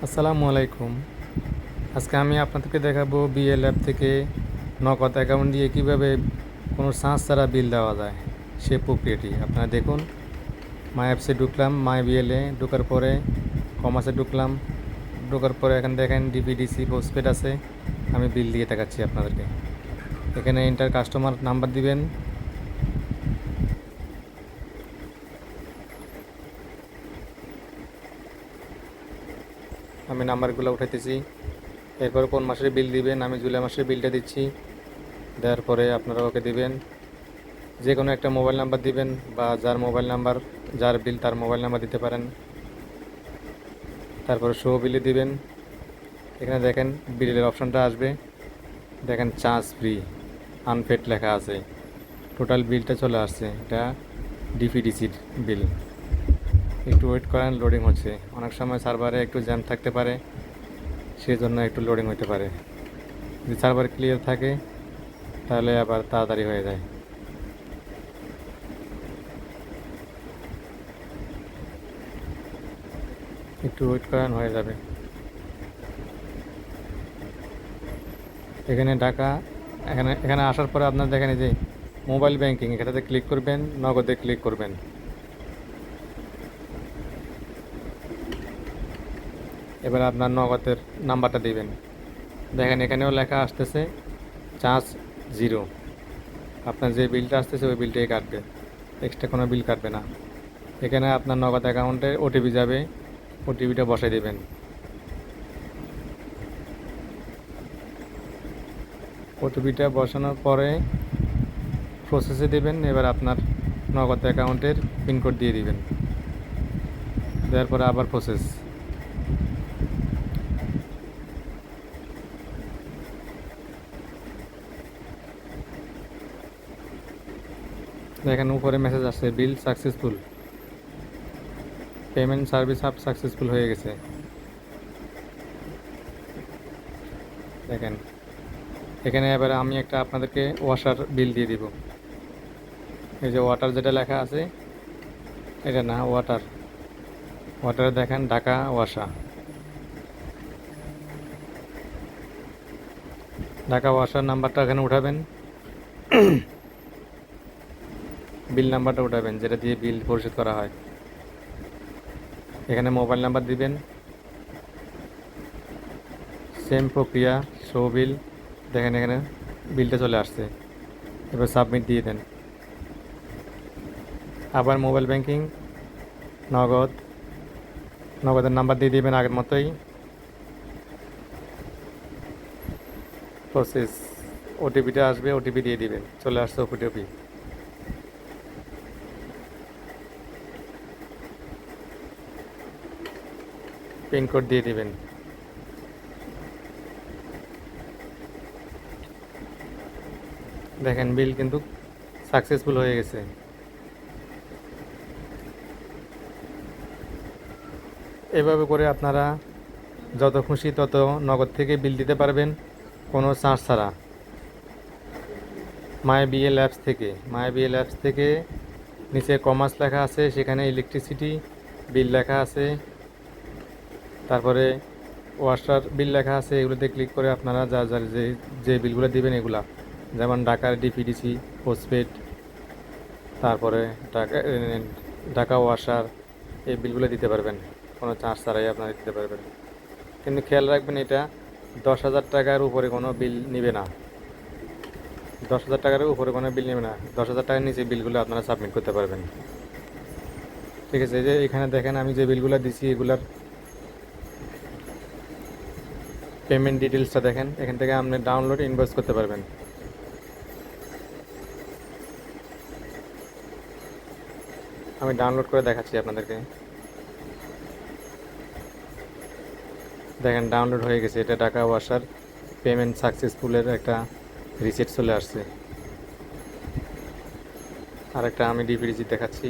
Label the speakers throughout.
Speaker 1: আসসালামু আলাইকুম। আজকে আমি আপনাদেরকে দেখাবো বিএল অ্যাপ থেকে নগদ অ্যাকাউন্ট দিয়ে কিভাবে কোনো চার্জ ছাড়া বিল দেওয়া যায় সে প্রক্রিয়াটি আপনারা দেখুন। মাই অ্যাপসে ঢুকলাম, মাই বিএলে ঢোকার পরে কমার্সে ঢুকলাম, ঢোকার পরে এখানে দেখেন ডিপিডিসি পোস্টপেড আছে। আমি বিল দিয়ে দেখাচ্ছি আপনাদেরকে। এখানে ইন্টার কাস্টমার নাম্বার দিবেন, আমি নাম্বারগুলো উঠাইতেছি। এরপর কোন মাসের বিল দিবেন, আমি জুলাই মাসের বিলটা দিচ্ছি। দেওয়ার পরে আপনারা ওকে দিবেন, যে কোনো একটা মোবাইল নাম্বার দিবেন বা যার মোবাইল নাম্বার, যার বিল তার মোবাইল নাম্বার দিতে পারেন। তারপরে শো বিলে দিবেন। এখানে দেখেন বিলের অপশানটা আসবে, দেখেন চার্জ ফ্রি আনপেড লেখা আছে। টোটাল বিলটা চলে আসছে, এটা ডিপিডিসির বিল। একটু ওয়েট করেন, লোডিং হচ্ছে। অনেক সময় সার্ভারে একটু জ্যাম থাকতে পারে, সেই জন্য একটু লোডিং হতে পারে। যদি সার্ভার ক্লিয়ার থাকে তাহলে আবার তাড়াতাড়ি হয়ে যায়। একটু ওয়েট করেন, হয়ে যাবে। এখানে টাকা, এখানে এখানে আসার পরে আপনার দেখেন এই যে মোবাইল ব্যাংকিং, এখানে ক্লিক করবেন, নগদে ক্লিক করবেন। এবার আপনার নগদের নাম্বারটা দিবেন। দেখেন এখানেও লেখা আসতেছে চার্জ জিরো। আপনার যে বিলটা আসতেছে ওই বিলটাই কাটবে, এক্সট্রা কোনো বিল কাটবে না। এখানে আপনার নগদ অ্যাকাউন্টে ওটিপি যাবে, ওটিপিটা বসাই দেবেন। ওটিপিটা বসানোর পরে প্রসেসে দেবেন। এবার আপনার নগদ অ্যাকাউন্টের পিনকোড দিয়ে দিবেন, দেওয়ার পরে আবার প্রসেস। দেখেন উপরে মেসেজ আসছে, bill successful, payment service up successful হয়ে গেছে। দেখেন এখানে এবার আমি একটা আপনাদেরকে ওয়াশার বিল দিয়ে দিব। এই যে ওয়াটার যেটা লেখা আছে, এটা না, ওয়াটার, ওয়াটারে দেখেন ঢাকা ওয়াসা, ঢাকা ওয়াসার নাম্বারটা এখানে উঠাবেন, বিল নাম্বারটা উঠাবেন যেটা দিয়ে বিল পরিশোধ করা হয়। এখানে মোবাইল নাম্বার দিবেন, সেম প্রক্রিয়া, শো বিল। দেখেন এখানে বিলটা চলে আসছে। এবার সাবমিট দিয়ে দেন। আবার মোবাইল ব্যাংকিং, নগদ, নগদের নাম্বার দিয়ে দিবেন আগের মতোই। প্রসেস, ওটিপিটা আসবে, ওটিপি দিয়ে দিবেন। চলে আসছে ওটিপি। পিনকোড দিয়ে দিবেন। দেখেন বিল কিন্তু সাকসেসফুল হয়ে গেছে। এভাবে করে আপনারা যত খুশি তত নগদ থেকে বিল দিতে পারবেন, কোনো চার্জ ছাড়া। মাই বিএল অ্যাপস থেকে, মাই বিএল অ্যাপস থেকে নিচে কমার্স লেখা আছে, সেখানে ইলেকট্রিসিটি বিল লেখা আছে, তারপরে ওয়াটার বিল লেখা আছে। এগুলোতে ক্লিক করে আপনারা যার যার যে যে বিলগুলো দিবেন এগুলা, যেমন ঢাকার ডিপিডিসি পোস্টপেড, তারপরে ঢাকা ঢাকা ওয়াসার, এই বিলগুলো দিতে পারবেন, কোনো চার্জ ছাড়াই আপনারা দিতে পারবেন। কিন্তু খেয়াল রাখবেন, এটা 10,000 টাকার উপরে কোনো বিল নেবে না। 10,000 টাকার উপরে কোনো বিল নেবে না। 10,000 টাকার নিচে বিলগুলো আপনারা সাবমিট করতে পারবেন। ঠিক আছে, এই যে এখানে দেখেন আমি যে বিলগুলো দিছি এগুলার পেমেন্ট ডিটেলসটা দেখেন। এখান থেকে আপনি ডাউনলোড ইনভয়েস করতে পারবেন। আমি ডাউনলোড করে দেখাচ্ছি আপনাদেরকে। দেখেন ডাউনলোড হয়ে গেছে, এটা ঢাকা ওয়াসার পেমেন্ট সাকসেসফুলের একটা রিসিট চলে আসছে। আর একটা আমি ডিপিডিসি দেখাচ্ছি।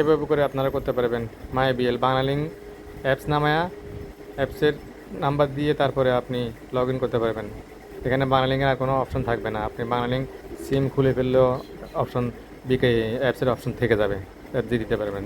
Speaker 1: এভাবে করে আপনারা করতে পারবেন। মাই বিএল বাংলালিংক অ্যাপস নামায়া, অ্যাপসের নাম্বার দিয়ে তারপরে আপনি লগ ইন করতে পারবেন। এখানে বাংলালিংকের আর কোনো অপশন থাকবে না। আপনি বাংলালিংক সিম খুলে ফেললেও অপশন বিকাশ অ্যাপসের অপশন থেকে যাবে, দিয়ে দিতে পারবেন।